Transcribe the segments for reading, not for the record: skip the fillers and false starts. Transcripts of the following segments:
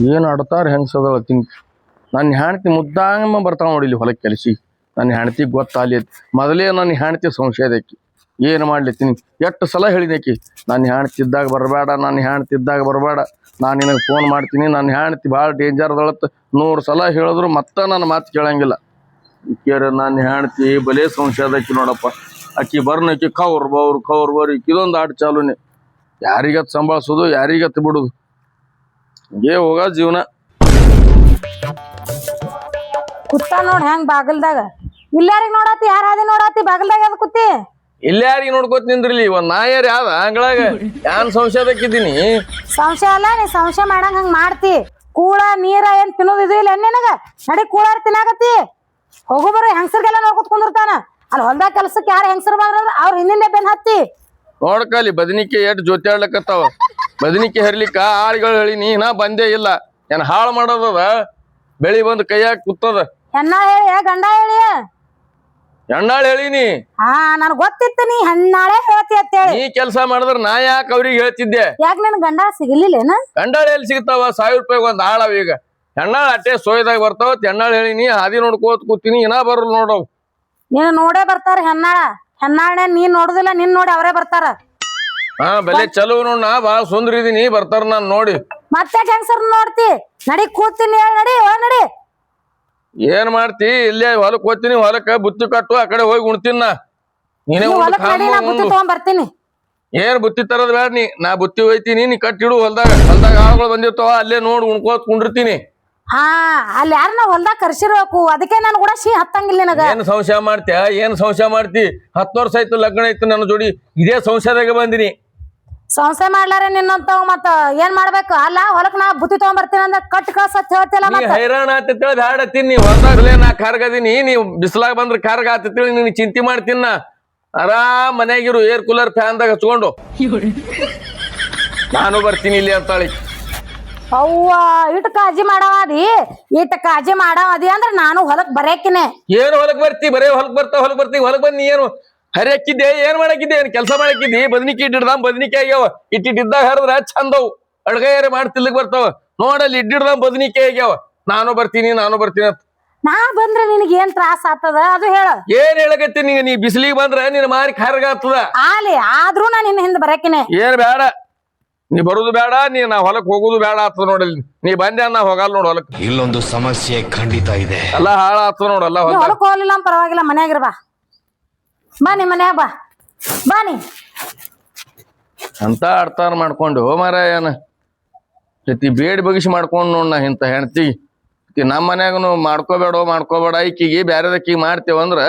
ಏನು ಆಡ್ತಾರ ಹೆಂಗಸದಳ ತಿಂಕ್ ನನ್ನ ಹೆಂಡತಿ ಮುದ್ದಾಂಗಮ್ಮ ಬರ್ತಾವ ನೋಡಿ ಇಲ್ಲಿ ಹೊಲಕ್ಕೆ ಕೆಲಸಿ ನನ್ನ ಹೆಂಡತಿಗೆ ಗೊತ್ತಾಲಿ ಮೊದಲೇ ನನ್ನ ಹೆಂಡತಿ ಸಂಶಯದಕ್ಕಿ ಏನು ಮಾಡ್ಲಿತ್ತೀನಿ ಎಷ್ಟು ಸಲ ಹೇಳಿದಕ್ಕಿ ನನ್ನ ಹೆಂಡತಿ ಇದ್ದಾಗ ಬರಬೇಡ ನನ್ನ ಹೆಂಡತಿ ಇದ್ದಾಗ ಬರಬೇಡ ನಾನು ನಿನಗೆ ಫೋನ್ ಮಾಡ್ತೀನಿ ನನ್ನ ಹೆಂಡತಿ ಭಾಳ ಡೇಂಜರ್ದಳತ್ತು 100 ಸಲ ಹೇಳಿದ್ರು ಮತ್ತೆ ನನ್ನ ಮಾತು ಕೇಳಂಗಿಲ್ಲ ಈಕೆರ ನನ್ನ ಹೆಂಡತಿ ಬಲೇ ಸಂಶಯದಕ್ಕಿ ನೋಡಪ್ಪ ಆಕಿ ಬರ್ನಕ್ಕಿ ಖೌರ್ ಇದೊಂದು ಆಟ ಚಾಲುನೆ ಯಾರಿಗತ್ ಸಂಭಾಳಿಸೋದು ಯಾರಿಗತ್ ಬಿಡುದು ಹಂಗೆ ಹೋಗ ಜೀವನ ಕುತ್ತ ನೋಡ್ ಹೆಂಗ್ ಬಾಗಲ್ದಾಗ ಇಲ್ಲಾರಿಗ್ ನೋಡಾತಿ ಯಾರ ಹಾದಿ ನೋಡಾತಿ ಬಾಗಲ್ದಾಗ ಅದ ಕುತ್ತಿ ಇಲ್ಲಾರಿಗೆ ನೋಡ್ಕೋತ ನಿಂದ್ರಿಲಿ ಒಂದ್ ನಾಯರ್ ಯಾವ್ದ ಅಂಗಳಾಗ ಯಾನ್ ಸಂಶಯದಕ್ಕಿದ್ದೀನಿ ಸಂಶಯ ಅಲ್ಲ ನೀ ಸಂಶಯ ಮಾಡಂಗ ಹಂಗ ಮಾಡ್ತಿ ಕೂಳ ನೀರ ಏನ್ ತಿನ್ನೋದು ಇದು ಇಲ್ಲ ನಿನಗ ನಡಿ ಕೂಳಾರ ತಿನ್ನಾಕತ್ತಿ ಹೋಗು ಬರ್ರಿ ಹೆಂಗಸರ್ಗೆಲ್ಲ ನೋಡ್ಕೊತ್ ಕುಂದಿರ್ತಾನ ಅಲ್ಲಿ ಹೊಲ್ದಾಗ ಕೆಲ್ಸಕ್ಕೆ ಯಾರು ಹೆಂಗಸರ್ ಬಂದ್ರ ಅವ್ರ ಹಿಂದಿಂದ ಬೆನ್ ಹತ್ತಿ ನೋಡ್ಕಲಿ ಬದನಿಕೆ ಎಷ್ಟ್ ಜೊತೆ ಆಡ್ಲಕತ್ತಾವ ಬದನಿಕೆ ಹರ್ಲಿಕ್ಕ ಆಳ್ಗಳು ಹೇಳಿ ನೀ ಬಂದೇ ಇಲ್ಲ ಏನ್ ಹಾಳು ಮಾಡೋದದ ಬೆಳಿ ಬಂದ್ ಕೈಯಾಗ ಕೂತದ ಹೆಣ್ಣ ಹೇಳಿ ಗಂಡ ಹೇಳಿ ಎಣ್ಣಾಳ್ ಹೇಳಿನಿ ಹಾ ನನ್ ಗೊತ್ತಿತ್ತು ನೀ ಹೆಣ್ಣಾಳೆ ಹೇಳ್ತಿ ಅಂತ ಹೇಳಿ ನೀ ಕೆಲ್ಸ ಮಾಡಿದ್ರ ನಾ ಯಾಕೆ ಅವ್ರಿಗೆ ಹೇಳ್ತಿದ್ದೆ ಯಾಕೆ ನನ್ ಗಂಡ ಸಿಗಲಿಲ್ಲೇನ ಗಂಡಾಳ ಎಲ್ಲಿ ಸಿಗ್ತಾವ 1000 ರೂಪಾಯಿ ಒಂದ್ ಆಳವ ಈಗ ಹೆಣ್ಣಾಳ್ ಅಟ್ಟೆ ಸೋಯ್ದಾಗ ಬರ್ತಾವ ಹೆಣ್ಣಾಳ್ ಹೇಳಿನಿ ಹಾದಿ ನೋಡ್ಕೋತ ಕೂತೀನಿ ಇನ್ನ ಬರಲ್ ನೋಡವ್ ನೀನು ನೋಡೇ ಬರ್ತಾರ ಹೆಣ್ಣಾಳೆ ನೀನ್ ನೋಡುದಿಲ್ಲ ನಿನ್ ನೋಡಿ ಅವರೇ ಬರ್ತಾರ ಹಾ ಬೆಲೆ ಚಲೋ ನೋಡ್ ನಾ ಬಾಳ ಸುಂದರ ಇದೀನಿ ಬರ್ತಾರ ನಾನ್ ನೋಡಿ ಮತ್ತೆ ಹೆಂಗಸರ್ ನೋಡ್ತಿ ನಡಿ ಕೂತೀನಿ ಹೇಳಿ ನಡಿ ಒಳಗ್ ನಡಿ ಏನ್ ಮಾಡ್ತಿ ಇಲ್ಲೇ ಹೊಲಕ್ ಹೋಗ್ತೀನಿ ಹೊಲಕ್ಕ ಬುತ್ತಿ ಕಟ್ಟು ಆ ಕಡೆ ಹೋಗಿ ಉಣ್ತೀನ ನೀನೇ ತಗೊಂಡ್ ಬರ್ತೀನಿ ಏನ್ ಬುತ್ತಿ ತರದ್ ಬೇಡ ನಾ ಬುತ್ತಿ ಹೋಯ್ತೀನಿ ನೀ ಕಟ್ಟಿಡು ಹೊಲ್ದಾಗ ಆಳುಗಳು ಬಂದಿರ್ತಾವ ಅಲ್ಲೇ ನೋಡ್ ಉಣ್ಕೋತ್ ಕುಂಡಿರ್ತೀನಿ ಹಾ ಅಲ್ಲಿ ಯಾರನ್ನ ಹೊಲ್ದಾಗ ಕರ್ಸಿರ್ಬೇಕು ಅದಕ್ಕೆ ನಾನು ಕೂಡ ಹತ್ತಂಗಿಲ್ಲ ನನಗ ಏನ್ ಸಂಶಯ ಮಾಡ್ತಿ 10 ವರ್ಷ ಆಯ್ತು ಲಗ್ನ ಆಯ್ತು ನನ್ನ ಜೋಡಿ ಇದೇ ಸಂಶಯದಾಗ ಬಂದಿನಿ ಸಂಶಯ ಮಾಡ್ಲಾರ ನಿನ್ನಂತವ್ ಮತ್ತ ಏನ್ ಮಾಡ್ಬೇಕು ಅಲ್ಲ ಹೊಲಕ್ ನಾ ಬುತ್ತಿ ತಗೊಂಡ್ ಬರ್ತೀನಿ ಅಂದ್ರೆ ಕಟ್ ಕಳ್ಸತ್ ಹೇಳ್ತಿಲ್ಲ ಹೈರಾಣ ಆತೇಳಿ ಹಾಡತ್ತೀನಿ ನೀ ಹೊಲ್ದಾಗ್ಲೇ ನಾ ಕಾರ್ಗದೀನಿ ನೀವ್ ಬಿಸಿಲಾಗ ಬಂದ್ರ ಕಾರ್ಗ ಆತೇಳಿ ನೀನ್ ಚಿಂತೆ ಮಾಡ್ತೀನ ಆರಾಮ್ ಮನ್ಯಾಗಿರು ಏರ್ ಕೂಲರ್ ಫ್ಯಾನ್ದಾಗ ಹಚ್ಕೊಂಡು ನಾನು ಬರ್ತೀನಿ ಇಲ್ಲಿ ಅಂತಾಳಿ ಅವ್ವ ಇಟ್ ಕಾಳಜಿ ಮಾಡಾವದಿ ಅಂದ್ರ ನಾನು ಹೊಲಕ್ ಬರೇಕಿನೇ ಏನು ಹೊಲಕ್ ಬರ್ತಿ ಬರೇ ಹೊಲಕ್ ಬರ್ತಿ ಹೊಲಕ್ ಬಂದ್ ನೀ ಏನು ಹರಿ ಹಾಕಿದ್ದೆ ಏನ್ ಮಾಡಾಕಿದ್ದೆ ಏನ್ ಕೆಲಸ ಮಾಡಾಕಿದ್ದಿ ಬದನಿಕೆ ಇಟ್ಟಿಡ್ದಾಮ್ ಬದನಿಕೆ ಆಗ್ಯಾವ ಇಟ್ಟಿದ್ದಾಗ ಹರಿದ್ರ ಚಂದವ್ ಅಡ್ಗಾರ ಮಾಡ್ತಿಲ್ಕ್ ಬರ್ತಾವ ನೋಡಲ್ಲಿ ಇಟ್ಟಿಡ್ದಾಮ್ ಬದನಿಕೆ ಆಗ್ಯಾವ ನಾನು ಬರ್ತೀನಿ ಅಂತ ನಾ ಬಂದ್ರೆ ನಿನಗೆ ಏನ್ ತ್ರಾಸ ಆಗ್ತದ ಅದು ಹೇಳ ಏನ್ ಹೇಳಕತ್ತಿ ನೀ ಬಿಸಿಲಿಗೆ ಬಂದ್ರ ನಿನ್ ಮಾರಿ ಖರ್ಗ ಆಗ್ತದ ಆಲಿ ಆದ್ರೂ ನಾನು ನಿನ್ನ ಹಿಂದ್ ಬರಕಿನೇ ಏನ್ ಬೇಡ ನೀ ಬರುದು ಬೇಡ ನಾ ಹೊಲಕ್ ಹೋಗುದು ಬೇಡ ಆಗ್ತದ ನೋಡಲ್ಲಿ ನೀ ಬಂದೆ ನಾ ಹೋಗಲ್ಲ ನೋಡ್ ಹೊಲಕ್ ಇಲ್ಲೊಂದು ಸಮಸ್ಯೆ ಖಂಡಿತ ಇದೆ ಎಲ್ಲ ಹಾಳ ಆಗ್ತದ ನೋಡಲ್ಲ ಹೊಲಕ್ ಹೋಗ್ಲಿಲ್ಲ ಪರವಾಗಿಲ್ಲ ಮನ್ಯಾಗಿರ ಬಾ ನಿಮ್ ಮನ್ಯಾಗ ಬಾ ನೀ ಅಂತ ಅರ್ಥಾರ ಮಾಡ್ಕೊಂಡು ಮಾರಾಯನ ಜೊತೆ ಬೇಡಿ ಬಗಿಸಿ ಮಾಡ್ಕೊಂಡು ನೋಡ್ ನಾ ಇಂತ ಹೆಣ್ತಿ ನಮ್ಮ ಮನ್ಯಾಗನು ಮಾಡ್ಕೋಬೇಡ ಈಕಿಗೆ ಬ್ಯಾರೆದಕ್ಕಿಗೆ ಮಾಡ್ತೇವಂದ್ರ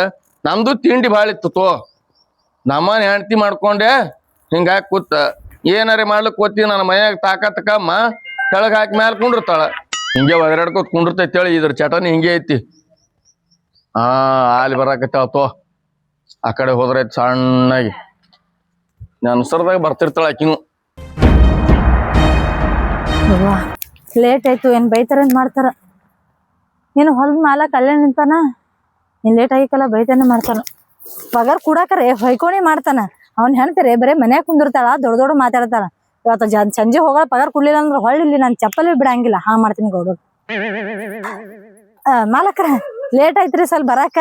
ನಮ್ದು ತಿಂಡಿ ಭಾಳ ಇತ್ತು ತೋ ನಮ್ಮನೆ ಹೆಣ್ತಿ ಮಾಡ್ಕೊಂಡೆ ಹಿಂಗಾಗಿ ಕೂತ ಏನಾರೇ ಮಾಡ್ಲಿಕ್ ಕೂತಿ ನನ್ನ ಮನ್ಯಾಗ ತಾಕತ್ ಕಮ್ಮ ಕೆಳಗ್ ಹಾಕಿ ಮ್ಯಾಲ ಕುಂಡಿರ್ತಾಳ ಹಿಂಗೆ ಒದರಾಡ್ಕೋತ ಕುಂಡಿರ್ತೈತೇಳಿ ಇದ್ರ ಚಟನಿ ಹಿಂಗೆ ಐತಿ ಅಲ್ಲಿ ಬರಾಕತ್ತಾವ ತೋ ಆ ಕಡೆ ಹೋದ್ರೆ ಸಣ್ಣಾಗಿ ನಾನು ಸರ್ದಾಗ ಬರ್ತಿರ್ತಾಳ ಆಕಿನು ಲೇಟ್ ಆಯ್ತು ಏನ್ ಬೈತಾರ ಏನ್ ಮಾಡ್ತಾರ ನೀನು ಹೊಲದ ಮಾಲಕ್ ಅಲ್ಲೇ ನಿಂತಾನ ನೀನ್ ಲೇಟ್ ಆಗಿಕಲ್ಲ ಬೈತಾನೆ ಮಾಡ್ತಾನ ಪಗಾರ ಕೂಡಾಕರೆ ಹೊಯ್ಕೊಣಿ ಮಾಡ್ತಾನ ಅವ್ನ್ ಹೆಣ್ತಾರೆ ಬರೇ ಮನ್ಯಾಗ ಕುಂದಿರ್ತಾಳ ದೊಡ್ಡ ಮಾತಾಡ್ತಾಳ ಇವತ್ತು ಸಂಜೆ ಹೋಗಲ್ಲ ಪಗಾರ ಕೊಡ್ಲಿಲ್ಲ ಅಂದ್ರೆ ಹೊಳ್ಳಿಲ್ಲಿ ನಾನು ಚಪ್ಪಲಿ ಬಿಡಂಗಿಲ್ಲ ಹಾ ಮಾಡ್ತೀನಿ ಗೌಡ ಮಾಲಕ್ರ ಲೇಟ್ ಆಯ್ತ್ರಿ ಸ್ವಲ್ಪ ಬರಾಕ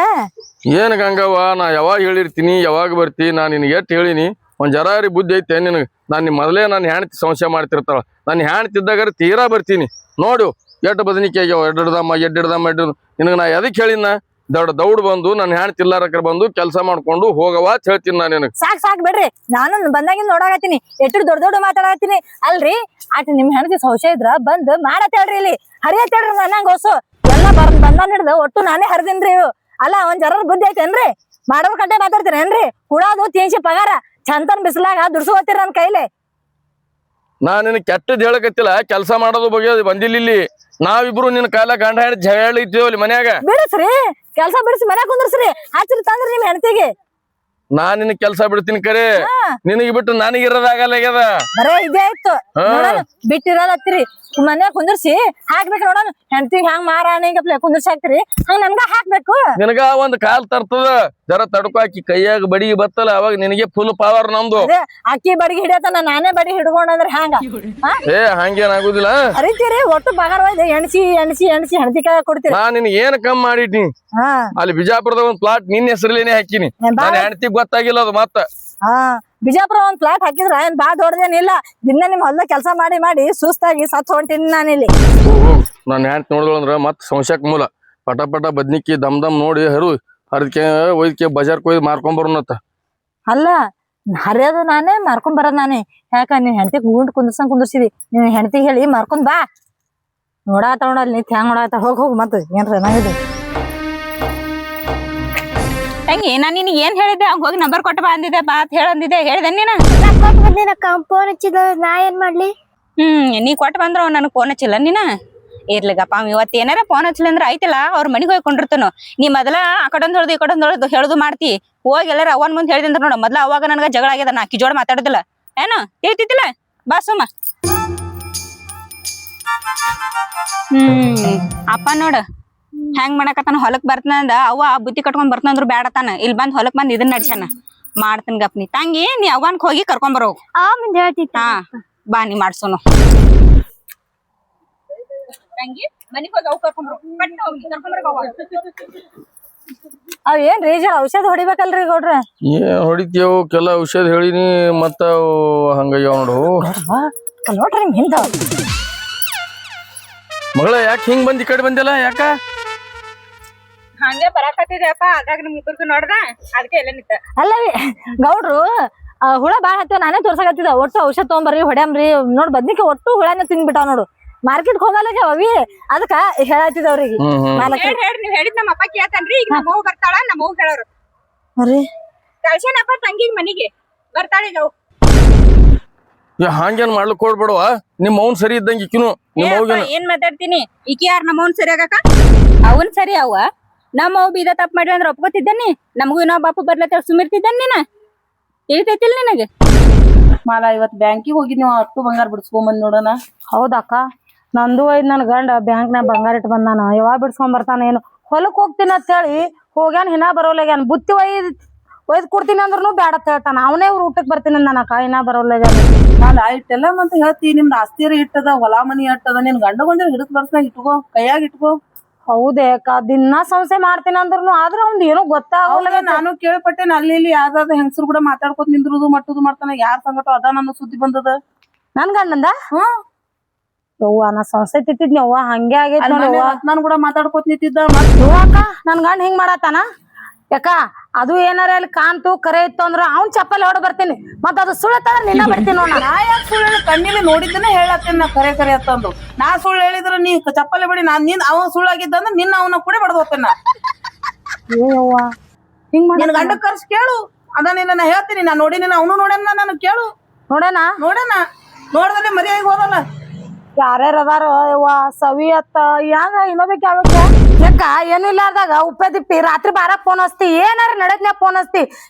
ಏನ್ ಗಂಗವ್ವ ನಾ ಯಾವಾಗ ಹೇಳಿರ್ತೀನಿ ಯಾವಾಗ ಬರ್ತಿ ನಾ ನಿನ್ಗೆ ಎಷ್ಟ್ ಹೇಳಿನಿ ಒಂದ್ ಜರಾರಿ ಬುದ್ಧಿ ಐತೆ ನಿನಗೆ ನಾನು ಮೊದಲೇ ನಾನು ಹೆಣ್ತಿ ಸಂಶಯ ಮಾಡ್ತಿರ್ತಾಳ ನಾನು ಹೆಣ್ತಿದ್ದಾಗ ತೀರಾ ಬರ್ತೀನಿ ನೋಡು ಎಟ್ಟು ಬದನಿಕೆ ಆಗ್ಯಾವ ಎಡ್ಡಿಡ್ದಮ್ಮ ನಿನಗೆ ನಾ ಎದಕ್ ಹೇಳಿನ ದೌಡ್ ಬಂದು ನನ್ನ ಹೆಣ್ತಿಲ್ಲಾರಕ್ರ ಬಂದು ಕೆಲಸ ಮಾಡ್ಕೊಂಡು ಹೋಗವ ಅಂತ ಹೇಳ್ತೀನಿ ನಾ ನಿನಗೆ ಸಾಕ್ ಬಿಡ್ರಿ ನಾನು ಬಂದಾಗಿಂದ ನೋಡಾಕತ್ತೀನಿ ಎಷ್ಟು ದೊಡ್ಡ ಮಾತಾಡತ್ತೀನಿ ಅಲ್ರಿ ಆಟ ನಿಮ್ ಹೆಣ್ತಿ ಸಂಶಯ ಇದ್ರ ಬಂದ್ ಮಾಡತ್ ಹೇಳ್ರಿ ಇಲ್ಲಿ ಹರಿಯತ್ ಹೇಳ್ರಿ ನನ್ನಂಗ ಹೊಸು ಎಲ್ಲ ಬಂದ ಹಿಡ್ದು ಒಟ್ಟು ನಾನೇ ಹರಿದಿನ್ರಿ ಅಲ್ಲ ಒಂದ್ ಜರ ಬುದ್ಧಿ ಐತೇನ್ರಿ ಮಾಡ್ಬೇಕಂటే ಮಾತಾಡ್ತೀರೇನ್ರಿ ಕುಡೋದು ತೀನ್ಸಿ ಪಗಾರ ಚಂತನ್ ಬಿಸಿಲಾಗ ದುಡ್ಸ್ಕೋತೀರ ನನ್ ಕೈಲೆ ನಾ ನಿನ್ ಕೆಟ್ಟದ್ ಹೇಳಕತ್ತಿಲ್ಲ ಕೆಲಸ ಮಾಡೋದು ಬಗ್ಗೆ ಬಂದಿಲ್ಲ ಇಲ್ಲಿ ನಾವಿಬ್ರು ನಿನ್ ಕಾಲ ಗಂಡ ಹೆಣ್ಣು ಜಗಳ ಇದ್ದೀವಲ್ಲಿ ಮನ್ಯಾಗ ಬಿಡಿಸ್ರಿ ಕೆಲಸ ಬಿಡಿಸಿ ಮನ್ಯಾಗ ಕುಂದ್ರಸ್ರಿ ಹಚ್ಚಿರಿ ತಂದ್ರಿ ನಿಮ್ ಹೆಣ್ತಿಗೆ ನಾ ನಿನ್ ಕೆಲಸ ಬಿಡ್ತೀನಿ ಕರೆ ನಿನಗೆ ಬಿಟ್ಟು ನನಗಿರೋದಾಗಲ್ಲ ಆಗ್ಯದ ಬರೇ ಇದೇ ಆಯ್ತು ಬಿಟ್ಟಿರೋದತ್ತಿರಿ ಮನ್ಯಾಗ ಕುಂದರ್ಸಿ ಹಾಕ್ಬೇಕು ನೋಡೋಣ ಹೆಂಡತಿಗೆ ಹ್ಯಾಂಗ ಮಾರಾಣಿಗಪ್ಲೆ ಕುಂದರ್ಸಿ ಹಾಕ್ತಿರಿ ಹಂಗ ನನ್ಗ ಹಾಕ್ಬೇಕು ನಿನಗ ಒಂದ್ ಕಾಲ್ ತರ್ತದ ಜರ ತಡ್ಕೊ ಆಕಿ ಕೈಯಾಗ ಬಡಿ ಬತ್ತಲ್ಲ ಅವಾಗ ನಿನಗೆ ಫುಲ್ ಪವರ್ ನಮ್ದು. ಅದೇ ಅಕ್ಕಿ ಬಡಿಗೆ ಹಿಡಿಯತನ ನಾನೇ ಬಡಿ ಹಿಡ್ಕೊಂಡ್ರೆ ಹ್ಯಾಂಗ ಏ ಹಂಗೇನ್ ಆಗುದಿಲ್ಲ. ಅರಿತೀರಿ ಒಟ್ಟು ಬಗಾರ ಒಯ್ದು ಎಣ್ಸಿ ಎಣ್ಸಿ ಎಣ್ಸಿ ಹೆಂಡತಿ ಕೈ ಕೊಡ್ತೀರಿ. ನಾ ನಿನ್ ಏನ್ ಕಮ್ಮಿ ಮಾಡಿಟ್ನಿ ಹಾ ಅಲ್ಲಿ ಬಿಜಾಪುರದ ಒಂದ್ ಪ್ಲಾಟ್ ನಿನ್ನ ಹೆಸರಲೇನೆ ಹಾಕಿನಿ. ನನ್ನ ಹೆಂಡತಿಗ್ ಗೊತ್ತಾಗಿಲ್ಲ ಅದು ಮತ್ತ. ಹಾ ಬಿಜಾಪುರ ಒಂದ್ ಪ್ಲಾಟ್ ಹಾಕಿದ್ರ ಏನ್ ಬಾ ದೊಡ್ಡದೇನಿಲ್ಲ. ದಿನ ನಿಮ್ ಹೊಲ್ದಾಗ ಕೆಲಸ ಮಾಡಿ ಮಾಡಿ ಸುಸ್ತಾಗಿ ಸತ್ ಹೊಂಟಿನಿ ನಾನಿಲ್ಲಿ. ನನ್ನ ಹೆಂಡತಿ ನೋಡಿದ್ರಂದ್ರ ಮತ್ ಸಂಶಯಕ್ ಮೂಲ. ಪಟ ಪಟ ಬದ್ನಿಕ್ಕಿ ದಮ್ ದಮ್ ನೋಡಿ ಹರಿದ್ಕೆ ಒಯ್ದಕ್ಕೆ ಬಜಾರ್ಕ್ ಒಯ್ದು ಮಾರ್ಕೊಂಡ್ ಬರೋಣತ್ತ. ಅಲ್ಲ ಹರಿಯೋದು ನಾನೇ ಮಾರ್ಕೊಂಡ್ ಬರೋದ್ ನಾನೇ. ಯಾಕ ನೀನ್ ಹೆಂಡತಿ ಗುಂಡ್ ಕುಂದಿರ್ಸಿದಿ ನೀನ್ ಹೆಂಡತಿಗೆ ಹೇಳಿ ಮಾರ್ಕೊಂಡ್ ಬಾ. ನೋಡಾತ ನೋಡಲ್ ನೀ ಹ್ಯಾಂಗ ನೋಡಾತ ಹೋಗ್ ಹೋಗ್ ಮತ್ ಏನ್ರ ಏನಾಗಿದೆ ತಂಗಿ ನಾನ್ ನಿನಗೆ ಏನ್ ಹೇಳಿದ್ದೆ ಅವ್ಗ ಹೋಗಿ ನಂಬರ್ ಕೊಟ್ಟು ಬಾ ಅಂದಿದ್ದೆ ಬಾ ಅಂತ ಹೇಳಂದಿದ್ದೆ ಹೇಳಿದೆ ನೀನು ಕೊಟ್ಟು ಬಂದಿನಕ್ಕ ಫೋನ್ ಹಚ್ಚಿದ ನಾ ಏನ್ ಮಾಡ್ಲಿ ನೀ ಕೊಟ್ಟು ಬಂದ್ರ ಅವ್ನು ನನಗೆ ಫೋನ್ ಹಚ್ಚಿಲ್ಲ ನೀನ ಇರ್ಲಿಗಪ್ಪ ಅವ್ ಇವತ್ತು ಏನಾರ ಫೋನ್ ಹಚ್ಚಲಿ ಅಂದ್ರೆ ಆಯ್ತಲ್ಲ ಅವ್ರ ಮನೆಗೆ ಹೋಗಿ ಕೊಂಡಿರ್ತಾನು ನೀ ಮೊದಲ ಆ ಕಡೊಂದ್ ಹೊಳ್ದು ಈ ಕಡೊಂದ್ ಹೊಳ್ದು ಹೇಳುದು ಮಾಡ್ತಿ ಹೋಗಿ ಎಲ್ಲಾರ ಅವನ್ ಮುಂದೆ ಹೇಳಿದೆ ಅಂದ್ರೆ ನೋಡ ಮೊದ್ಲ ಅವಾಗ ನನಗ ಜಗಳ ಆಗ್ಯದ ನಾ ಅಕ್ಕಿ ಜೋಡ ಮಾತಾಡುದಿಲ್ಲ ಏನು ಹೇಳ್ತಿದ್ದಿಲ್ಲ ಬಾ ಸುಮ್ಮ ಅಪ್ಪ ನೋಡ ಹೆಂಗ್ ಮಾಡಕತ್ತಾನ ಹೊಲಕ್ ಬರ್ತನಂದ ಅವ್ವ ಬುತ್ತಿ ಕಟ್ಕೊಂಡ್ ಬರ್ತನಂದ್ರು ಬ್ಯಾಡತಾನ ಇಲ್ಲಿ ಬಂದ್ ಹೊಲಕ್ ಬಂದ್ ಇದನ್ನ ನಡ್ಸ್ಯಾನ ಮಾಡ್ತನ್ ಗಪ್ನಿ ತಂಗಿ ನೀ ಅವನ್ಕ್ ಹೋಗಿ ಕರ್ಕೊಂಡ್ ಬರೋ ಆ ಮುಂದೆ ಹೇಳ್ತಿತ್ತು ಹಾ ಬಾ ನೀ ಮಾಡ್ಸೋನು ತಂಗಿ ಮನಿಗ್ ಹೋಗಿ ಅವ್ ಕರ್ಕೊಂಡ್ ಅವ್ ಏನ್ರಿ ಜರ ಔಷಧ ಹೊಡಿಬೇಕಲ್ರಿ ಗೌಡ್ರ. ಏನ್ ಹೊಡಿತೀವ್ ಕೆಲ ಔಷಧ ಹೇಳಿನಿ ಮತ್ತ ಹಂಗಾಗ್ಯಾವ ನೋಡು. ನೋಡ್ರಿ ನಿಮ್ ಹಿಂದ ಮಗಳ ಯಾಕೆ ಹಿಂಗ್ ಬಂದ್ ಈ ಕಡೆ ಬಂದಿಲ್ಲ ಯಾಕ? ಹಂಗೆ ಬರಾಕತ್ತಿದ್ಯಪ್ಪ ಅದ್ರಾಗ ನಿಮ್ ಇಬ್ಬರಿಗೂ ನೋಡ್ದ ಅದಕ್ಕೆ ಎಲ್ಲ ನಿಂತ ಅಲ್ಲ ಗೌಡ್ರು ಹುಳ ಬಾಳ ಹತ್ತಿವ ನಾನೇ ತೋರ್ಸಕತ್ತಿದ ಒಟ್ಟು ಔಷಧ ತಗೊಂಬರ್ರಿ ಹೊಡ್ಯಾಮ್ರಿ ನೋಡ್ ಬದ್ನಿಕ ಒಟ್ಟು ಹುಳನ ತಿಂದ್ಬಿಟ್ಟಾವ ನೋಡು ಮಾರ್ಕೆಟ್ ಹೋಗಲ್ಲ ಅವಿ ಅದಕ್ಕ ಹೇಳತ್ತಿದವ್ರಿಗೆ ಹೇಳಿ ನೀವ್ ಹೇಳಿದ್ ನಮ್ಮ ಅಪ್ಪ ಕೇಳ್ತಾನ್ರಿ ಈಗ ನಮ್ಮ ಅವ್ವ ಬರ್ತಾಳ ನಮ್ಮ ಅವ್ವ ಹೇಳೋರು ಕಳ್ಸೇನಪ್ಪ ತಂಗಿಗ್ ಮನಿಗೆ ಬರ್ತಾಳ ಈಗ ಹಂಗೇನ್ ಮಾಡ್ಲಿಕ್ ಕೊಡ್ಬೇಡವ ನಿಮ್ ಅವ್ನ್ ಸರಿ ಇದ್ದಂಗ ಇಕ್ಕಿನು ನಿಮ್ ಅವ್ಗೇನ ಏನ್ ಮಾತಾಡ್ತೀನಿ ಈಕಿ ಯಾರ ನಮ್ಮ ಅವ್ನ್ ಸರಿ ಆಗಾಕ ಅವನ್ ಸರಿ ಅವ ನಮ್ಮ ಅವ್ ಬೀದ ತಪ್ಪ ಮಾಡ್ರಿ ಅಂದ್ರೆ ಒಪ್ಕೋತಿದ್ದೇನಿ ನಮಗೂ ಇನ್ನೊಬ್ಬ ಬಾಪು ಬರ್ಲತ್ತ ಸುಮಿರ್ತಿದ್ದೇನೆ ನೀನ ತಿಳಿತೈತಿಲ್ ನಿನಗೆ ಮಾಲ ಇವತ್ ಬ್ಯಾಂಕಿಗೆ ಹೋಗಿ ನೀವು ಅಷ್ಟು ಬಂಗಾರ ಬಿಡ್ಸ್ಕೊಂಬಂದ್ ನೋಡೋಣ. ಹೌದಕ್ಕ ನಂದು ಒಯ್ದು ನನ್ ಗಂಡ ಬ್ಯಾಂಕ್ನಾಗ ಬಂಗಾರ ಇಟ್ಟು ಬಂದಾನ ಯಾವಾಗ ಬಿಡ್ಸ್ಕೊಂಡ್ ಬರ್ತಾನ ಏನು ಹೊಲಕ್ ಹೋಗ್ತೀನಿ ಅಂತ ಹೇಳಿ ಹೋಗ್ಯಾನ ಹಿನ ಬರೋಲ್ಲಾಗ್ಯಾನ ಬುತ್ತಿ ಒಯ್ದು ಕೊಡ್ತೀನಿ ಅಂದ್ರೂ ಬ್ಯಾಡತ್ ಹೇಳ್ತಾನ ಅವನೇ ಇವ್ರು ಊಟಕ್ ಬರ್ತೀನಿ ನನಕ ಹಿನ ಬರೋಲ್ಲಾಗ್ಯಾನ. ಮಾಲ ಇಟ್ಟೆಲ್ಲ ಮತ್ತೆ ಹೇಳ್ತಿ ನಿಮ್ದು ಆಸ್ತಿಯರ ಇಟ್ಟದ ಹೊಲ ಮನಿ ಇಟ್ಟದ ನಿನ್ ಗಂಡ ಬಂದ್ರೆ ಹಿಡಿದ್ ಬರ್ಸ್ನಾಗ ಇಟ್ಕೋ ಕೈಯಾಗ ಇಟ್ಕೋ. ಹೌದೇ ಅಕ್ಕ ದಿನ ಸಂಸ್ಥೆ ಮಾಡ್ತೀನಿ ಅಂದ್ರೂ ಆದ್ರ ಅವ್ನ್ ಏನೋ ಗೊತ್ತಾಗಲ್ಲ. ನಾನು ಕೇಳ್ಪಟ್ಟೆನ ಅಲ್ಲಿ ಇಲ್ಲಿ ಯಾವ್ದಾದ ಹೆಂಗಸರು ಕೂಡ ಮಾತಾಡ್ಕೊತ ನಿಂದ್ರುದು ಮಟ್ಟುದು ಮಾಡ್ತಾನ ಯಾರ್ ಸಂಗಟ ಅದ ನನ್ನ ಸುದ್ದಿ ಬಂದದ ನನ್ ಗಂಡಂದ ಯವ್ವ ನಾ ಸಂಸ್ಥೆ ತಿತ್ತಿದ್ನಿ ಅವ್ವ ಹಂಗೆ ಆಗೈತಿ ನಾನು ಕೂಡ ಮಾತಾಡ್ಕೊತ ನಿಂತಿದ್ದ ಅಕ್ಕ ನನ್ ಗಂಡ ಹಿಂಗ್ ಮಾಡತ್ತಾನ ಯಾಕ ಅದು ಏನಾರ ಅಲ್ಲಿ ಕಾಂತು ಕರೆ ಇತ್ತು ಅಂದ್ರ ಅವ್ನ್ ಚಪ್ಪಲಿ ಹೊಡ ಬರ್ತೀನಿ ಮತ್ತ ಅದು ಸುಳ್ಳ ನಿನ್ನ ಬರ್ತೀನಿ ನೋಡ. ನಾ ಯಾಕೆ ಸುಳ್ಳು ಹೇಳಿ ಕಣ್ಣಿಲಿ ನೋಡಿದ್ದನ್ನ ಹೇಳತ್ತೇನೆ ನಾ ಕರೆ ಕರೆ ಅಂತಂದು ನಾ ಸುಳ್ಳು ಹೇಳಿದ್ರ ನೀ ಚಪ್ಪಲಿ ಬಿಡಿ ನಾನ್ ನಿನ್ ಅವ ಸುಳ್ಳಾಗಿದ್ದಂದ್ರ ನಿನ್ನ ಅವನ ಕೂಡ ಬಡ್ದು ಹೋಗ್ತೇನ ಹಿಂಗ್ ನಿನ್ ಗಂಡ ಕರ್ಸ್ ಕೇಳು ಅದನ್ನ ನಾ ಹೇಳ್ತೀನಿ ನಾ ನೋಡಿನಿ ಅವನು ನೋಡ್ಯಾನ ನಾನು ಕೇಳು ನೋಡೋಣ ನೋಡದಲ್ಲಿ ಮರಿಯಾಗಿ ಹೋದಲ್ಲ ಯಾರ್ಯಾರ ಅದಾರ ಯವ್ವ ಸವಿ ಅತ್ತ ಯಾಂಗ ಇನ್ನೊಬ್ಬಕ್ಕೆ ಯಾವಕ್ಕೆ ಯಾಕ ಏನು ಇಲ್ಲಾರ್ದಾಗ ಉಪ್ಪೆ ದಿಪ್ಪಿ ರಾತ್ರಿ ಬಾರಕ್ ಫೋನ್ ಹಚ್ತಿ ಏನಾರ ನಡೆದ್ನ್ಯಾಗ ಫೋನ್ ಹಚ್ತಿ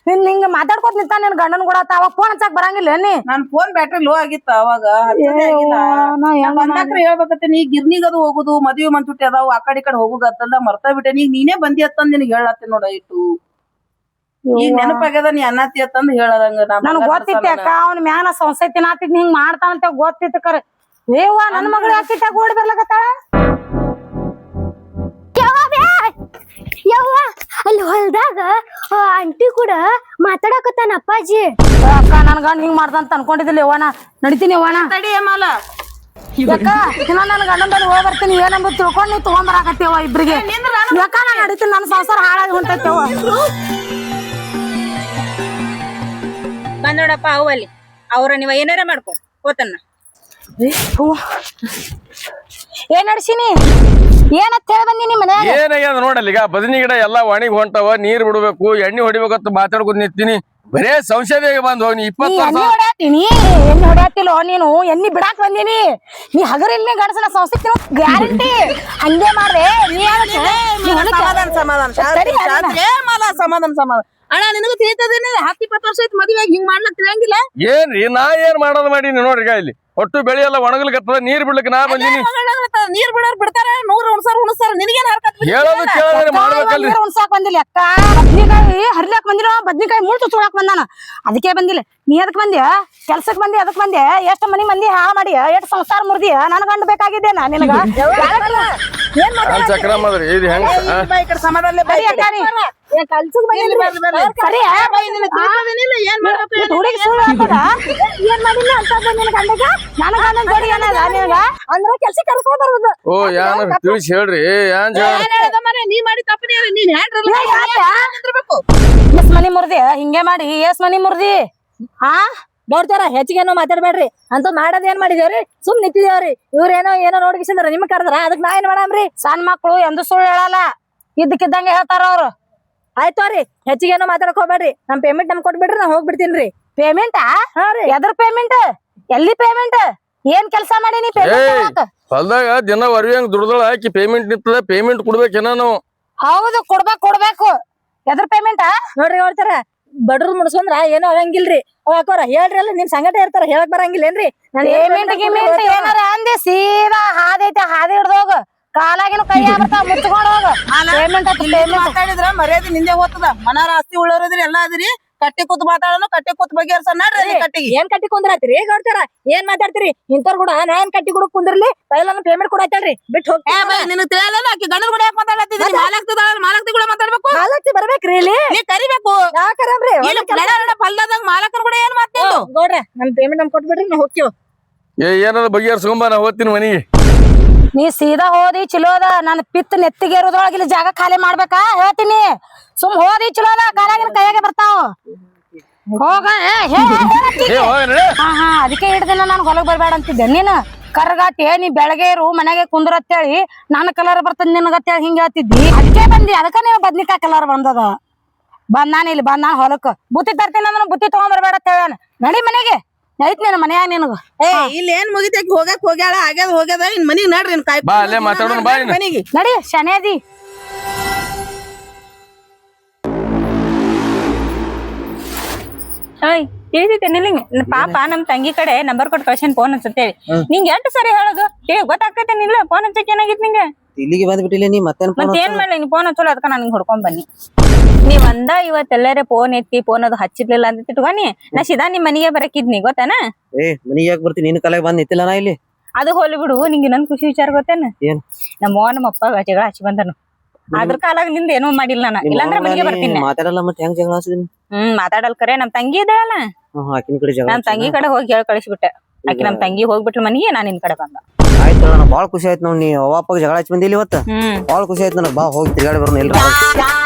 ಹಿಂಗ ಮಾತಾಡ್ಕೊತ ನಿಂತ ನಿನ್ ಗಂಡನ್ ಕೂಡ ಅವಾಗ ಫೋನ್ ಹಚ್ಚಕ್ ಬರಂಗಿಲ್ಲ ನೀ ನನ್ ಫೋನ್ ಬ್ಯಾಟ್ರಿ ಲೋ ಆಗಿತ್ತ ಅವಾಗ ಬಂದಾಕ್ರ ಹೇಳ್ಬೇಕತ್ತೆ ನೀ ಗಿರ್ನಿಗ್ ಅದು ಹೋಗುದು ಮದ್ವಿ ಮಂತುಟ್ಟಿ ಅದಾವ ಆ ಕಡೆ ಹೋಗುಗತ್ತಲ್ಲ ಮರ್ತಾ ಬಿಟ್ಟೆ ನೀ ನೀನೇ ಬಂದಿ ಅತ್ತಂದ್ ನಿನಗೆ ಹೇಳತ್ತೆ ನೋಡ ಇಟ್ಟು ಈಗ ನೆನಪಾಗ್ಯದ ನೀ ಅನ್ನತ್ತಿ ಅತ್ತಂದ್ ಹೇಳದಂಗ ನನ್ ಗೊತ್ತಿತ್ತೆ ಅಕ್ಕ ಅವ್ನ ಮ್ಯಾಲ ಸಂಸ್ಥೆ ತಿನ್ನಾತಿದ್ ಹಿಂಗ್ ಮಾಡ್ತಾನಂತ ಗೊತ್ತಿತ್ತು ಕರೆ ಏವ್ವ ನನ್ ಮಗಳು ಯಾಕಿಟ್ಟ ಓಡಿ ಬರ್ಲಕತ್ತಾಳ ಯವ್ವ ಅಲ್ಲಿ ಹೊಲ್ದಾಗ ಆಂಟಿ ಕೂಡ ಮಾತಾಡಕತ್ತಾನ ಅಪ್ಪಾಜಿ. ಅಕ್ಕ ನನ್ ಗಂಡ ಹಿಂಗ್ ಮಾಡ್ದಂತ ಅನ್ಕೊಂಡಿದ್ದಿಲ್ಲ ಯವ್ವನ ನಡಿತೀನಿ ಯವ್ವನ ತಡಿ ಮಾಲ ಯಾಕ ಇನ್ನ ನನ್ ಗಂಡನ ಬಳಿ ಹೋಗಿ ಬರ್ತೀನಿ ಏನಂಬ ತಿಳ್ಕೊಂಡ್ ನೀವ್ ತಗೊಂಬರಾಕತ್ತೀವ ಇಬ್ರಿಗೆ ಯಾಕ ನಾ ನಡಿತೀನಿ ನನ್ನ ಸಂಸಾರ ಹಾಳಾಗಿ ಹೊಂಟೈತೇವ. ಬಂದೋಡಪ್ಪ ಅವಲ್ಲಿ ಅವ್ರ ನೀವ ಏನಾರ ಮಾಡ್ಕೊ ಹೋತನ್ನ ಏನ್ ನಡ್ಸಿನಿ ಏನಂತ ಹೇಳಿ ಬಂದಿನಿ ಮನ್ಯಾಗ ಏನಾಗ್ಯದ ನೋಡಲ್ಲ ಈಗ ಬದನಿ ಗಿಡ ಎಲ್ಲಾ ಒಣಗಿ ಹೊಂಟವ ನೀರ್ ಬಿಡ್ಬೇಕು ಎಣ್ಣೆ ಹೊಡಿಬೇಕಂತ ಮಾತಾಡ್ಕೊತ ನಿಂತೀನಿ ಬರೇ ಸಂಶಯದಾಗ ಬಂದ್ ಹೋಗಿ 20 ಎಣ್ಣಿ ಹೊಡ್ಯಾತೀನಿ ಎಣ್ಣಿ ಹೊಡ್ಯಾತಿಲ್ಲೋ ನೀನು ಎಣ್ಣಿ ಬಿಡಾಕ್ ಬಂದಿನಿ ನೀ ಹಗರಿಲ್ ಗಣಸನ ಸಂಸ್ಥೆ ತಿನ್ನೋ ಗ್ಯಾರಂಟಿ ಹಂಗೆ ಮಾಡ್ರೆ ನೀ ಸಮಾಧಾನ ಅಣ್ಣ ನಿನಗೂ ತಿಳಿತದೇನೆ 10-20 ವರ್ಷ ಆಯ್ತು ಮದುವೆ ಹಿಂಗ್ ಮಾಡ್ಲಕ್ ತಿಳಿಯಂಗಿಲ್ಲ. ಏನ್ರಿ ನಾ ಏನ್ ಮಾಡೋದ್ ಮಾಡೀನಿ ನೋಡ್ರಿ ಈಗ ಇಲ್ಲಿ ಒಟ್ಟು ಬೆಳೆ ಎಲ್ಲ ಒಣಗಲ್ಕತ್ತದ ನೀರ್ ಬಿಡ್ಲಿಕ್ಕೆ ನಾ ಬಂದೀನಿ. ನೀರ್ ಬಿಡೋರ್ ಬಿಡ್ತಾರ 100 ಉಣ್ಸಾರ ನಿನಗೇನ್ ಹರ್ಕತ್ ಹೇಳೋದು ಕೇಳೋದ್ರೆ ಮಾಡ್ಬೇಕಲ್ರಿ. ಉಣ್ಸಾಕ್ ಬಂದಿಲ್ಲ ಅಕ್ಕ ಬದ್ನಿಕಾಯಿ ಹರ್ಲಾಕ್ ಬಂದಿರೋ ಬದ್ನಿಕಾಯಿ ಮುಳ್ಳು ತುಳಾಕ್ ಬಂದಾನ ಅದಕ್ಕೆ ಬಂದಿಲ್ಲ. ನೀ ಅದಕ್ ಬಂದ್ಯ ಕೆಲ್ಸಕ್ ಬಂದಿ ಅದಕ್ ಬಂದೆ ಎಷ್ಟ್ ಮಂದಿ ಹಾ ಮಾಡಿ ಎಷ್ಟ್ ಸಂಸಾರ ಮುರ್ದಿ ನನ್ ಗಂಡ ಬೇಕಾಗಿದ್ದೇನ ನಿನಗ ಏನ್ ನಾನ್ ಚಕ್ರಮ್ಮ ಅದ್ರಿ ಇದು ಹೆಂಗ ಸಮಾಧಾನ ಕೆಲ್ಸಕ್ ಸರಿ ಏನ್ ಮಾಡ್ಬೇಕು ಹುಡುಗಿ ಸುಳ್ಳು ಹೇಳ್ಬೋದ? ಏನ್ ಮಾಡಿಲ್ಲ ಅಂತಂದ ನಿನ್ ಗಂಡಗ ನನ್ನ ಗಂಡನ ಜೋಡಿ ಏನದ ನಿನಗ ಅಂದ್ರ ಕೆಲ್ಸ ಕರ್ಕೊಂಡ್ ಬರ್ಬೋದು. ಓ ಯಾನ ತಿಳಿಸಿ ಹೇಳ್ರಿ ಏನ್ ನೀ ಮಾಡಿ ತಪ್ಪನೇ ನೀನ್ ಎಸ್ ಮನಿ ಮುರ್ದಿ ಹಿಂಗೆ ಮಾಡಿ ಎಸ್ ಮನಿ ಮುರ್ದಿ ಹಾ ನೋಡ್ತಾರ ಹೆಚ್ಚಿಗೇನೋ ಮಾತಾಡ್ಬೇಡ್ರಿ ಅಂತ ಮಾಡೋದ್ ಏನ್ ಮಾಡಿದೇವ್ರಿ ಸುಮ್ ನಿಂತಿದೇವ್ರಿ ಇವ್ರೇನೋ ಏನೋ ನೋಡ್ಗಿಸಿದ್ರ ನಿಮ್ ಕರೆದ್ರ ಅದಕ್ ನಾ ಏನ್ ಮಾಡಾಮ್ರಿ ಸಣ್ಣ ಮಕ್ಳು ಎಂದು ಸುಳ್ಳು ಹೇಳಲ್ಲ ಇದ್ದಕ್ಕಿದ್ದಂಗೆ ಹೇಳ್ತಾರ ಅವ್ರು. ಆಯ್ತೋರಿ ಹೆಚ್ಚಿಗೇನೋ ಮಾತಾಡಕ್ ಹೋಗ್ಬೇಡ್ರಿ ನಮ್ ಪೇಮೆಂಟ್ ನಮ್ ಕೊಟ್ಬಿಡ್ರಿ ನಾ ಹೋಗ್ಬಿಡ್ತೀನ್ರಿ. ಪೇಮೆಂಟಾ ಎದ್ರ ಪೇಮೆಂಟ್ ಎಲ್ಲಿ ಪೇಮೆಂಟ್ ಏನ್ ಕೆಲ್ಸ ಮಾಡೀನಿ ಪೇಮೆಂಟ್ ಹೊಲ್ದಾಗ ದಿನ ವರ್ವಿಯಂಗ್ ದುಡ್ದಳ ಹಾಕಿ ಪೇಮೆಂಟ್ ನಿಂತದ ಪೇಮೆಂಟ್ ಕೊಡ್ಬೇಕೇನ ನಾವು? ಹೌದು ಕೊಡ್ಬೇಕು ಎದ್ರ ಪೇಮೆಂಟ್ ನೋಡ್ರಿ ನೋಡ್ತಾರ ಬಡ್ರು ಮುಡ್ಸಂದ್ರ ಏನೋ ಆಗಂಗಿಲ್ರಿ ಅವಾಕೋರ ಹೇಳ್ರಲ್ಲ ನಿಮ್ ಸಂಗಟ ಇರ್ತಾರ ಹೇಳಕ್ ಬರಂಗಿಲ್ಲೇನ್ರಿ ಪೇಮೆಂಟ್ ಗಿಮೆಂಟ್ ಏನಾರ ಅಂದಿ ಸೀದಾ ಹಾದೈತೆ ಹಾದಿ ಹಿಡ್ದೋಗ ಕಾಲಾಗಿನ ಕೈ ಆಗ್ತಾವ ಮುಚ್ಕೊಂಡ್ ಹೋಗ ಪೇಮೆಂಟ್ ಮಾತಾಡಿದ್ರ ಮರ್ಯಾದೆ ನಿಂದೆ ಹೋಗ್ತದ ಮನಾರ ಆಸ್ತಿ ಉಳ್ಳೋರದ್ರಿ ಎಲ್ಲಾ ಅದ್ರಿ ಕಟ್ಟಿ ಕೂತ್ ಮಾತಾಡೋನು ಕಟ್ಟಿ ಕೂತ್ ಬಗೆಹರ್ಸ ನಡ್ರಿ ಕಟ್ಟಿಗೆ ಏನ್ ಕಟ್ಟಿ ಕುಂದ್ರಾತ್ರಿ ಗೌಡ್ತಾರ ಏನ್ ಮಾತಾಡ್ತೀರಿ ಇಂತವ್ರ ಕೂಡ ನಾನ್ ಕಟ್ಟಿ ಕೂಡ ಕುಂದಿರ್ಲಿ ಪೈಲ ಪೇಮೆಂಟ್ ಕೊಡತ್ತಲ್ರಿ ಬಿಟ್ಟು ಹೋಗಿ ನಿನಗ್ ತಿಳಿಯಲ್ಲ ಆಕಿ ಗಂಡನ ಕೂಡ ಯಾಕೆ ಮಾತಾಡತ್ತಿದ್ರಿ ಮಾಲಕ್ತಿ ಕೂಡ ಮಾತಾಡ್ಬೇಕು ಮಾಲಕ್ತಿ ಬರ್ಬೇಕ್ರಿ ಇಲ್ಲಿ ನೀ ಕರಿಬೇಕು ಯಾಕರಮ್ರಿ ಪಲ್ಲದಾಗ ಮಾಲಕರು ಕೂಡ ಏನ್ ಮಾತಾಡು ಗೌಡ್ರ ನಮ್ ಪೇಮೆಂಟ್ ನಮ್ ಕೊಟ್ಬಿಡ್ರಿ ನಾ ಹೋಗ್ತೀವಿ. ಏನಾರ ಬಗೆಹರ್ಸ್ಕೊಂಬ ನಾ ಹೋಗ್ತೀನಿ ಮನಿಗೆ. ನೀ ಸೀದಾ ಹೋದಿ ಚಲೋದ ನನ್ ಪಿತ್ ನೆತ್ತಿಗೆ ಇರೋದ್ರೊಳಗಿನ ಜಾಗ ಖಾಲಿ ಮಾಡ್ಬೇಕಾ ಹೇಳ್ತೀನಿ. ಸುಮ್ ಹೋದಿ ಚಲೋದ ಕಾಲಾಗಿನ ಕೈಯಾಗೆ ಬರ್ತಾವ ಹೋಗ ಹಾ ಅದಕ್ಕೆ ಹಿಡ್ದಿನ ನಾನು ಹೊಲಗ್ ಬರ್ಬೇಡ ಅಂತಿದ್ದೆ ನೀನ್ ಕರ್ಗಾಟಿ ನೀ ಬೆಳಗ್ಗೆ ಇರು ಮನೆಗೆ ಕುಂದ್ರತ್ತೇಳಿ ನನ್ನ ಕಲರ್ ಬರ್ತದ ನಿನಗತ್ತೇಳಿ ಹಿಂಗ ಹೇಳ್ತಿದ್ದಿ ಅದಕ್ಕೆ ಬಂದಿ ಅದಕ್ಕ ನೀವು ಬದ್ನಿಕಾಯಿ ಕಲರ್ ಬಂದದ ಬಂದಾನ ಇಲ್ಲಿ ಬಂದಾನ ಹೊಲಕ್ ಬುತ್ತಿ ತರ್ತೀನಿ ಅಂದ್ರೆ ಬುತ್ತಿ ತಗೊಂಡ್ಬರ್ಬೇಡ ಅಂತ ಹೇಳ ನಡಿ ಮನೆಗೆ ಐತ್ ನೀನ್ ಮನ್ಯಾಗ ನಿನಗ ಇಲ್ಲಿ ಏನ್ ಮುಗಿತೈತಿ ಹೋಗಕ್ ಹೋಗ್ಯಾಳ ಆಗ್ಯಾದ ಹೋಗ್ಯಾದ ಇನ್ ಮನಿಗ್ ನಡ್ರಿ ಕಾಯಿ ಬಾ ಅಲ್ಲೇ ಮಾತಾಡೋಣ ಬಾ ಮನಿಗೆ ನಡಿ ಶನೇದಿ ತಿಳಿತೈತೆ ಪಾಪ ನಮ್ ತಂಗಿ ಕಡೆ ನಂಬರ್ ಕೊಟ್ಟು ಕಳ್ಸನ್ ಫೋನ್ ಹಚ್ಚತ್ತೇಳಿ ನಿಂಗೆ ಎಷ್ಟು ಸರಿ ಹೇಳೋದು ಗೊತ್ತಾಗ್ತೈತೆ ನಿಲ್ಲ ಫೋನ್ ಹಚ್ಚಕ್ ಏನಾಗಿತ್ ನಿಂಗೆ ಇಲ್ಲಿಗೆ ಬಂದ್ಬಿಟ್ಟಿಲ್ಲ ನೀ ಮತ್ತೇನ್ ಮಾಡ್ಲಿ ನೀ ಫೋನ್ ಹಚ್ಚೋಲ್ಲ ಅದಕ್ಕ ನಾನು ಹೊಡ್ಕೊಂಡ್ ಬನ್ನಿ ನೀವ್ ಅಂದ ಇವತ್ತೆಲ್ಲರೇ ಫೋನ್ ಎತ್ತಿ ಫೋನ್ ಅದು ಹಚ್ಚಿರ್ಲಿಲ್ಲ ಅಂತ ತಿಟ್ಕೊನಿ ನಾ ಸಿದಾ ನಿಮ್ ಮನಿಗೆ ಬರಕಿದ್ನಿ ಗೊತ್ತೇನ ಮನಿಗೆ ಯಾಕೆ ಬರ್ತೀನಿ ನಿನ್ ಕಲೆಗೆ ಬಂದ್ ನಿಂತಿಲ್ಲ ನಾ ಇಲ್ಲಿ ಅದು ಹೋಲಿ ಬಿಡು ನಿಂಗೆ ಇನ್ನೊಂದ್ ಖುಷಿ ವಿಚಾರ ಗೊತ್ತೇನ ಏನ್ ನಮ್ಮ ಅಪ್ಪ ಜಗಳ ಹಚ್ಚಿ ಬಂದನು ಅದ್ರ ಕಾಲಾಗ ನಿಂದ ಏನೋ ಮಾಡಿಲ್ಲ ನಾನು ಇಲ್ಲಾಂದ್ರೆ ಮನಿಗೆ ಬರ್ತೀನಿ ಮಾತಾಡಲ್ಲ ಮತ್ತೆ ಹೆಂಗ್ ಜಗಳ ಹಚ್ಚಿದೀನಿ ಮಾತಾಡಲ್ ಕರೆ ನಮ್ ತಂಗಿ ಇದ್ದಾಳಲ್ಲ ಆಕಿನ ಕಡೆ ಜಗಳ ನಮ್ ತಂಗಿ ಕಡೆ ಹೋಗಿ ಹೇಳಿ ಕಳಿಸ್ಬಿಟ್ಟೆ ಆಕಿ ನಮ್ ತಂಗಿ ಹೋಗ್ಬಿಟ್ಲ ಮನಿಗೆ ನಾನ್ ನಿನ್ ಕಡೆ ಬಂದ ಆಯ್ತು ನನಗೆ ಬಾಳ ಖುಷಿ ಆಯ್ತು ನೋಡಿ ನೀ ಅವ್ವ ಅಪ್ಪಗೆ ಜಗಳ ಹಚ್ಚಿ ಬಂದಿಲ್ಲ ಇವತ್ತು ಬಾಳ ಖುಷಿ ಆಯ್ತು ನನಗೆ ಬಾ ಹೋಗಿ ತಿರ್ಗಾಡಿ ಬರೋಣ ಎಲ್ರು